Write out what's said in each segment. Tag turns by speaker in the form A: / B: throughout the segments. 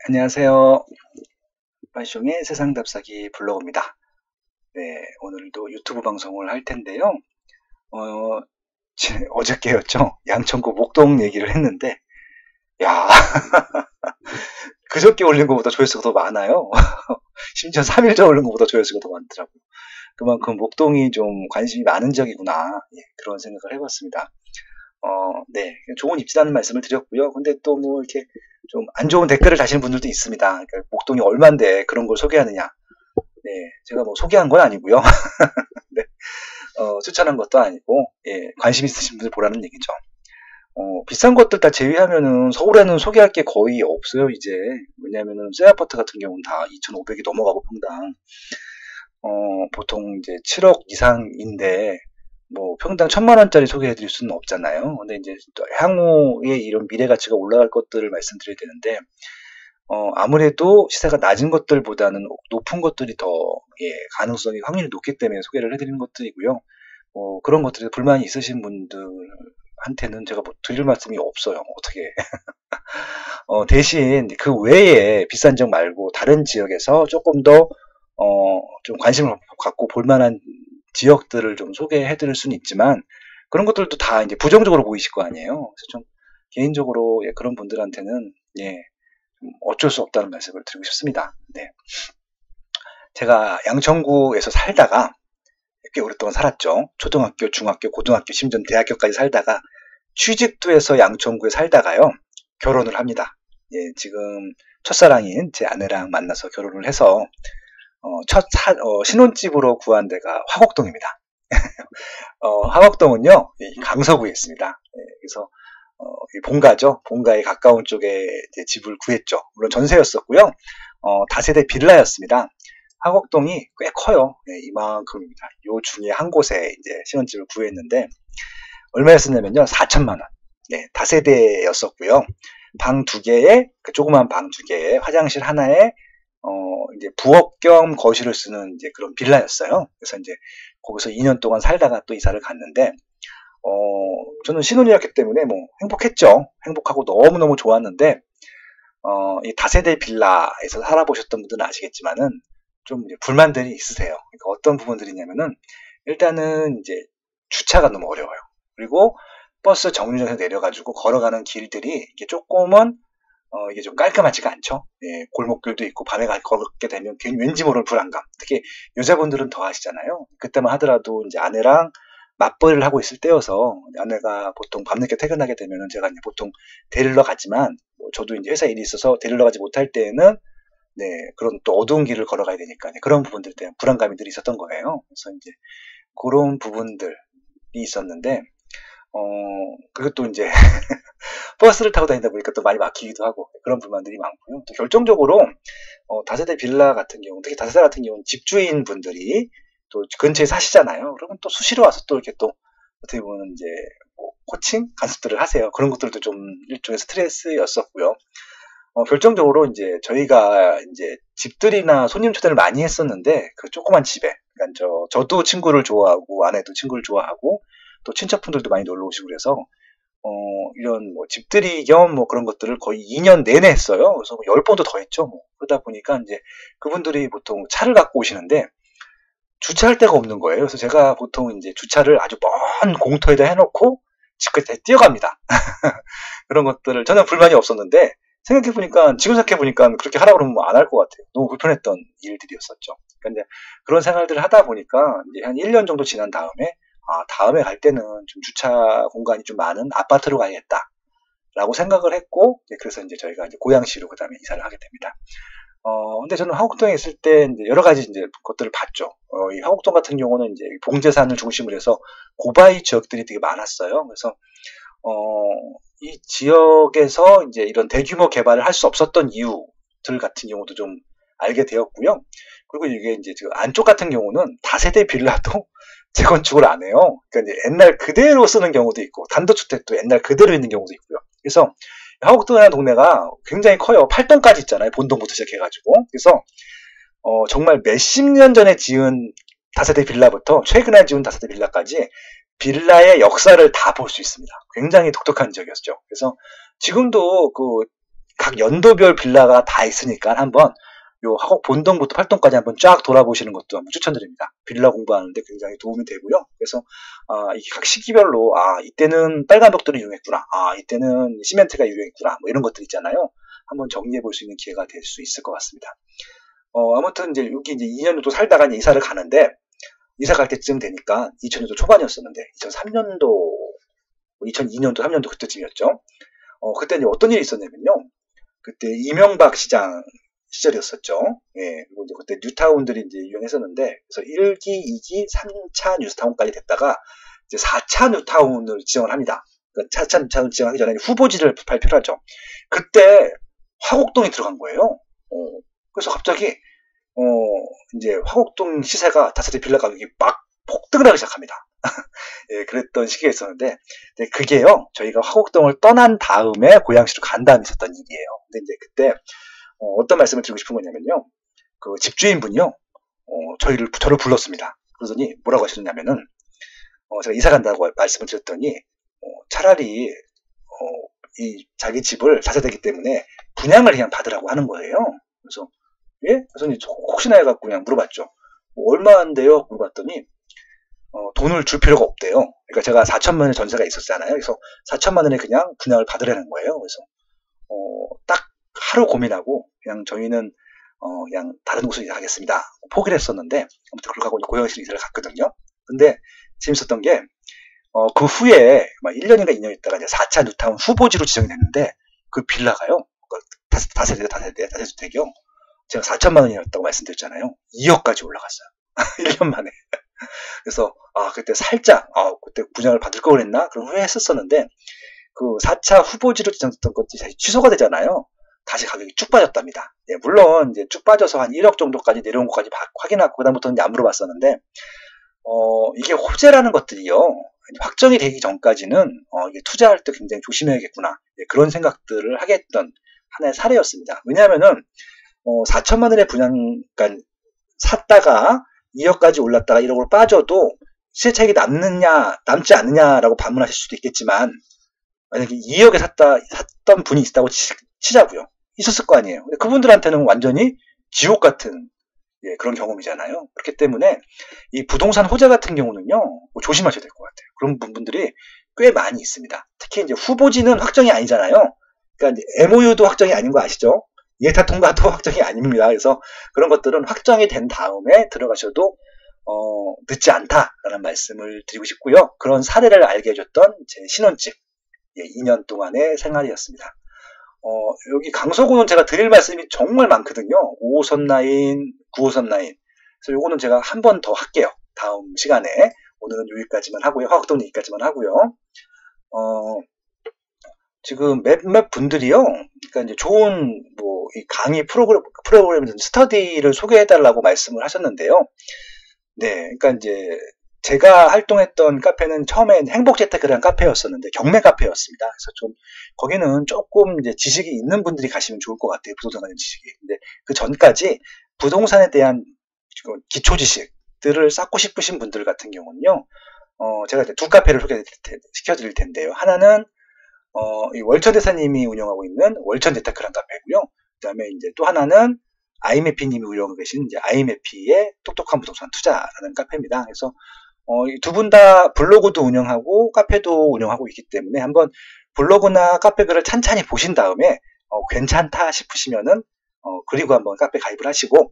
A: 안녕하세요. 빠숑의 세상 답사기 블로그입니다. 네, 오늘도 유튜브 방송을 할 텐데요. 어저께였죠. 양천구 목동 얘기를 했는데, 야, 그저께 올린 것보다 조회수가 더 많아요. 심지어 3일 전 올린 것보다 조회수가 더 많더라고요. 그만큼 목동이 좀 관심이 많은 지역이구나. 예, 그런 생각을 해봤습니다. 네, 좋은 입지라는 말씀을 드렸고요. 근데 또 뭐 이렇게 좀 안 좋은 댓글을 다시는 분들도 있습니다. 그러니까 목동이 얼만데 그런 걸 소개하느냐. 네, 제가 뭐 소개한 건 아니고요. 네, 추천한 것도 아니고, 예, 관심 있으신 분들 보라는 얘기죠. 비싼 것들 다 제외하면은 서울에는 소개할 게 거의 없어요, 이제. 왜냐면은 새 아파트 같은 경우는 다 2,500이 넘어가고 평당. 보통 이제 7억 이상인데, 뭐 평당 1,000만 원짜리 소개해드릴 수는 없잖아요. 근데 이제 또 향후에 이런 미래 가치가 올라갈 것들을 말씀드려야 되는데, 아무래도 시세가 낮은 것들보다는 높은 것들이 더, 예, 가능성이 확률이 높기 때문에 소개를 해드리는 것들이고요. 그런 것들에 불만이 있으신 분들한테는 제가 뭐 드릴 말씀이 없어요. 어떻게. 대신 그 외에 비싼 지역 말고 다른 지역에서 조금 더, 좀 관심을 갖고 볼만한 지역들을 좀 소개해드릴 수는 있지만, 그런 것들도 다 이제 부정적으로 보이실 거 아니에요. 그래서 좀 개인적으로, 예, 그런 분들한테는, 예, 어쩔 수 없다는 말씀을 드리고 싶습니다. 네. 제가 양천구에서 살다가 꽤 오랫동안 살았죠. 초등학교, 중학교, 고등학교, 심지어 대학교까지 살다가 취직도 해서 양천구에 살다가요. 결혼을 합니다. 예, 지금 첫사랑인 제 아내랑 만나서 결혼을 해서 신혼집으로 구한 데가 화곡동입니다. 화곡동은요, 강서구에 있습니다. 예, 그래서 본가죠. 본가에 가까운 쪽에 이제 집을 구했죠. 물론 전세였었고요. 다세대 빌라였습니다. 화곡동이 꽤 커요. 네, 이만큼입니다. 요 중에 한 곳에 이제 신혼집을 구했는데, 얼마였었냐면요. 4천만 원. 네, 다세대였었고요. 방 두 개에, 그 조그만 방 두 개에, 화장실 하나에, 이제 부엌 겸 거실을 쓰는 이제 그런 빌라였어요. 그래서 이제 거기서 2년 동안 살다가 또 이사를 갔는데, 저는 신혼이었기 때문에 뭐 행복했죠. 행복하고 너무너무 좋았는데, 이 다세대 빌라에서 살아보셨던 분들은 아시겠지만은, 좀 이제 불만들이 있으세요. 그러니까 어떤 부분들이냐면은, 일단은 이제 주차가 너무 어려워요. 그리고 버스 정류장에서 내려가지고 걸어가는 길들이 이게 조금은, 이게 좀 깔끔하지가 않죠. 예, 골목길도 있고, 밤에 걷게 되면 괜히 왠지 모르는 불안감. 특히 여자분들은 더 하시잖아요. 그때만 하더라도 이제 아내랑 맞벌이를 하고 있을 때여서, 아내가 보통 밤늦게 퇴근하게 되면은 제가 이제 보통 데리러 가지만, 뭐 저도 이제 회사 일이 있어서 데리러 가지 못할 때에는, 네, 그런 또 어두운 길을 걸어가야 되니까, 네, 그런 부분들 때문에 불안감이 늘 있었던 거예요. 그래서 이제 그런 부분들이 있었는데, 그것도 이제 버스를 타고 다니다 보니까 또 많이 막히기도 하고 그런 불만들이 많고요. 또 결정적으로 다세대 빌라 같은 경우, 특히 다세대 같은 경우는 집주인 분들이 또 근처에 사시잖아요. 그러면 또 수시로 와서 또 이렇게 또 어떻게 보면 이제 뭐 코칭 간섭들을 하세요. 그런 것들도 좀 일종의 스트레스였었고요. 결정적으로 이제 저희가 이제 집들이나 손님 초대를 많이 했었는데, 그 조그만 집에, 그러니까 저도 친구를 좋아하고 아내도 친구를 좋아하고 또 친척분들도 많이 놀러 오시고 그래서 이런 뭐 집들이 겸 뭐 그런 것들을 거의 2년 내내 했어요. 그래서 10번도 더 했죠. 뭐. 그러다 보니까 이제 그분들이 보통 차를 갖고 오시는데 주차할 데가 없는 거예요. 그래서 제가 보통 이제 주차를 아주 먼 공터에다 해놓고 집 끝에 뛰어갑니다. 그런 것들을 전혀 불만이 없었는데, 지금 생각해보니까 그렇게 하라고 그러면 안 할 것 같아요. 너무 불편했던 일들이었었죠. 그러니까 이제 그런 생활들을 하다 보니까 이제 한 1년 정도 지난 다음에, 다음에 갈 때는 좀 주차 공간이 좀 많은 아파트로 가야겠다. 라고 생각을 했고, 그래서 이제 저희가 이제 고양시로 그 다음에 이사를 하게 됩니다. 근데 저는 화곡동에 있을 때 이제 여러 가지 이제 것들을 봤죠. 이 화곡동 같은 경우는 이제 봉제산을 중심으로 해서 고바위 지역들이 되게 많았어요. 그래서, 이 지역에서 이제 이런 대규모 개발을 할 수 없었던 이유들 같은 경우도 좀 알게 되었고요. 그리고 이게 이제 지금 안쪽 같은 경우는 다세대 빌라도 재건축을 안 해요. 그러니까 이제 옛날 그대로 쓰는 경우도 있고, 단독주택도 옛날 그대로 있는 경우도 있고요. 그래서 화곡동이라는 동네가 굉장히 커요. 8동까지 있잖아요. 본동부터 시작해가지고. 그래서 정말 몇십 년 전에 지은 다세대 빌라부터 최근에 지은 다세대 빌라까지 빌라의 역사를 다 볼 수 있습니다. 굉장히 독특한 지역이었죠. 그래서 지금도 그 각 연도별 빌라가 다 있으니까 한번 요 화곡 본동부터 팔동까지 한번 쫙 돌아보시는 것도 한번 추천드립니다. 빌라 공부하는데 굉장히 도움이 되고요. 그래서 이게 각 시기별로 이때는 빨간 벽돌이 유행했구나, 이때는 시멘트가 유행했구나, 뭐 이런 것들 있잖아요. 한번 정리해 볼 수 있는 기회가 될 수 있을 것 같습니다. 아무튼 이제 여기 이제 2년 정도 살다가 이제 이사를 가는데, 이사 갈 때쯤 되니까 2000년도 초반이었었는데 2003년도, 2002년도, 3년도 그때쯤이었죠. 그때 이제 어떤 일이 있었냐면요. 그때 이명박 시장 시절이었었죠. 예, 그리고 이제 그때 뉴타운들이 이제 유행했었는데, 그래서 1기, 2기, 3차 뉴타운까지 됐다가 이제 4차 뉴타운을 지정을 합니다. 그러니까 4차 뉴타운을 지정하기 전에 후보지를 발표를 하죠. 그때 화곡동이 들어간 거예요. 그래서 갑자기 이제 화곡동 시세가 다세대 빌라 가격이 막 폭등을 하기 시작합니다. 예, 그랬던 시기가 있었는데, 그게요, 저희가 화곡동을 떠난 다음에 고양시로 간 다음에 있었던 일이에요. 근데 이제 그때 어떤 말씀을 드리고 싶은 거냐면요, 그 집주인분이요, 저를 불렀습니다. 그러더니 뭐라고 하셨냐면은, 제가 이사 간다고 말씀을 드렸더니, 차라리 이 자기 집을 다세대기 때문에 분양을 그냥 받으라고 하는 거예요. 그래서 예? 그래서 혹시나 해갖고 그냥 물어봤죠. 얼마인데요? 물어봤더니 돈을 줄 필요가 없대요. 그러니까 제가 4천만 원의 전세가 있었잖아요. 그래서 4천만 원에 그냥 분양을 받으라는 거예요. 그래서 딱 하루 고민하고 그냥 저희는 그냥 다른 곳으로 이사하겠습니다, 포기를 했었는데, 아무튼 그렇게 하고 고양시로 이사를 갔거든요. 근데 재밌었던 게 그 후에 1년인가 2년 있다가 이제 4차 뉴타운 후보지로 지정이 됐는데, 그 빌라가요, 다세대요. 제가 4천만 원이었다고 말씀드렸잖아요. 2억까지 올라갔어요. 1년 만에. 그래서 그때 살짝 그때 분양을 받을 걸 그랬나 그런 후회했었는데, 그 4차 후보지로 지정됐던 것들이 다시 취소가 되잖아요. 다시 가격이 쭉 빠졌답니다. 예, 물론 이제 쭉 빠져서 한 1억 정도까지 내려온 것까지 확인하고 그다음부터는 이제 안 물어봤었는데, 이게 호재라는 것들이요, 확정이 되기 전까지는 이게 투자할 때 굉장히 조심해야겠구나, 예, 그런 생각들을 하게 했던 하나의 사례였습니다. 왜냐하면은 4천만 원의 분양, 그러니까 샀다가 2억까지 올랐다가 1억으로 빠져도 시세 차익이 남지 않느냐라고 반문하실 수도 있겠지만, 만약에 2억에 샀던 분이 있다고 치자고요. 있었을 거 아니에요. 근데 그분들한테는 완전히 지옥 같은, 예, 그런 경험이잖아요. 그렇기 때문에 이 부동산 호재 같은 경우는요, 조심하셔야 될 것 같아요. 그런 부분들이 꽤 많이 있습니다. 특히 이제 후보지는 확정이 아니잖아요. 그러니까 이제 MOU도 확정이 아닌 거 아시죠? 예타 통과도 확정이 아닙니다. 그래서 그런 것들은 확정이 된 다음에 들어가셔도 늦지 않다라는 말씀을 드리고 싶고요. 그런 사례를 알게 해줬던 제 신혼집, 예, 2년 동안의 생활이었습니다. 여기 강서구는 제가 드릴 말씀이 정말 많거든요. 5호선 라인, 9호선 라인. 그래서 요거는 제가 한 번 더 할게요. 다음 시간에. 오늘은 여기까지만 하고요. 화곡동 여기까지만 하고요. 지금 몇몇 분들이요, 그러니까 이제 좋은 이 강의 프로그램 스터디를 소개해달라고 말씀을 하셨는데요. 네, 그러니까 이제 제가 활동했던 카페는 처음엔 행복재테크라는 카페였었는데 경매 카페였습니다. 그래서 좀 거기는 조금 이제 지식이 있는 분들이 가시면 좋을 것 같아요. 부동산 관련 지식이. 근데 그 전까지 부동산에 대한 기초 지식들을 쌓고 싶으신 분들 같은 경우는요, 제가 이제 두 카페를 소개시켜드릴 텐데요. 하나는 이 월천대사님이 운영하고 있는 월천재테크라는 카페고요. 그 다음에 이제 또 하나는 아이매피님이 운영하고 계신 이제 아이매피의 똑똑한 부동산 투자라는 카페입니다. 그래서 두 분 다 블로그도 운영하고 카페도 운영하고 있기 때문에 한번 블로그나 카페 글을 찬찬히 보신 다음에 괜찮다 싶으시면은 그리고 한번 카페 가입을 하시고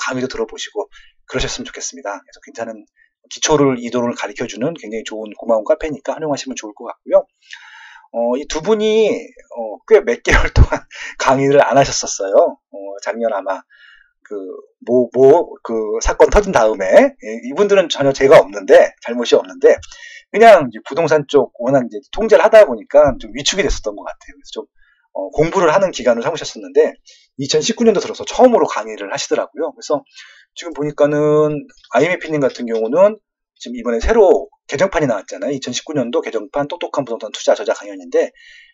A: 강의도 들어보시고 그러셨으면 좋겠습니다. 그래서 괜찮은 기초를 이도를 가르쳐주는 굉장히 좋은 고마운 카페니까 활용하시면 좋을 것 같고요. 이 두 분이 꽤 몇 개월 동안 강의를 안 하셨었어요. 작년 아마 그 사건 터진 다음에, 예, 이분들은 전혀 죄가 없는데, 잘못이 없는데, 그냥 이제 부동산 쪽 워낙 이제 통제를 하다 보니까 좀 위축이 됐었던 것 같아요. 그래서 좀 공부를 하는 기간을 삼으셨었는데 2019년도 들어서 처음으로 강의를 하시더라고요. 그래서 지금 보니까는 아이매피님 같은 경우는 지금 이번에 새로 개정판이 나왔잖아요. 2019년도 개정판 똑똑한 부동산 투자 저자 강연인데,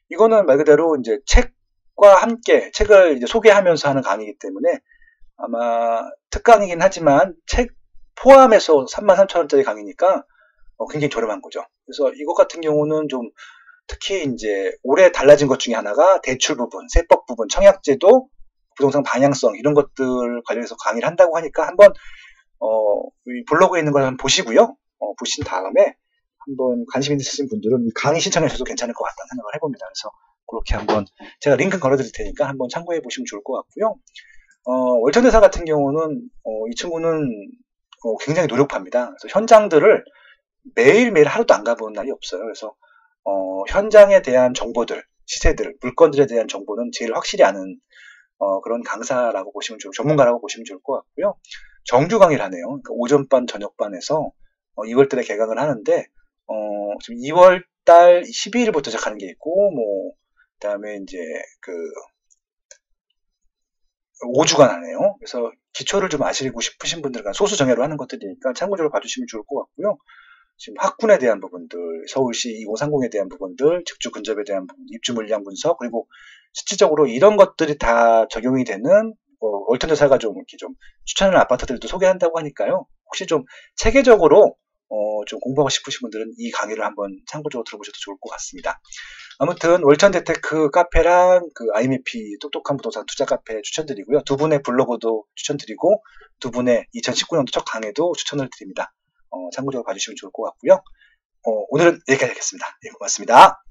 A: 이거는 말 그대로 이제 책과 함께 책을 이제 소개하면서 하는 강의이기 때문에 아마 특강이긴 하지만 책 포함해서 33,000원짜리 강의니까 굉장히 저렴한 거죠. 그래서 이것 같은 경우는 좀 특히 이제 올해 달라진 것 중에 하나가 대출 부분, 세법 부분, 청약제도, 부동산 방향성 이런 것들 관련해서 강의를 한다고 하니까 한번 이 블로그에 있는 걸 한번 보시고요. 보신 다음에 한번 관심 있으신 분들은 이 강의 신청해 주셔도 괜찮을 것 같다는 생각을 해봅니다. 그래서 그렇게 한번 제가 링크 걸어드릴 테니까 한번 참고해 보시면 좋을 것 같고요. 월천대사 같은 경우는 이 친구는 굉장히 노력합니다. 그래서 현장들을 매일매일 하루도 안 가보는 날이 없어요. 그래서 현장에 대한 정보들, 시세들, 물건들에 대한 정보는 제일 확실히 아는 그런 강사라고 보시면 전문가라고 보시면 좋을 것 같고요. 정규 강의를 하네요. 그러니까 오전반, 저녁반에서 2월달에 개강을 하는데 지금 2월달 12일부터 시작하는 게 있고 그다음에 이제 그 5주간 하네요. 그래서 기초를 좀 아시고 싶으신 분들은 소수 정예로 하는 것들이니까 참고적으로 봐주시면 좋을 것 같고요. 지금 학군에 대한 부분들, 서울시 2030에 대한 부분들, 직주 근접에 대한 부분, 입주 물량 분석, 그리고 실질적으로 이런 것들이 다 적용이 되는 월천대사가 좀 이렇게 좀 추천하는 아파트들도 소개한다고 하니까요. 혹시 좀 체계적으로 좀 공부하고 싶으신 분들은 이 강의를 한번 참고적으로 들어보셔도 좋을 것 같습니다. 아무튼 월천대테크 카페랑 그 IMP 똑똑한 부동산 투자 카페 추천드리고요. 두 분의 블로그도 추천드리고 두 분의 2019년도 첫 강의도 추천을 드립니다. 참고적으로 봐주시면 좋을 것 같고요. 오늘은 여기까지 하겠습니다. 예, 고맙습니다.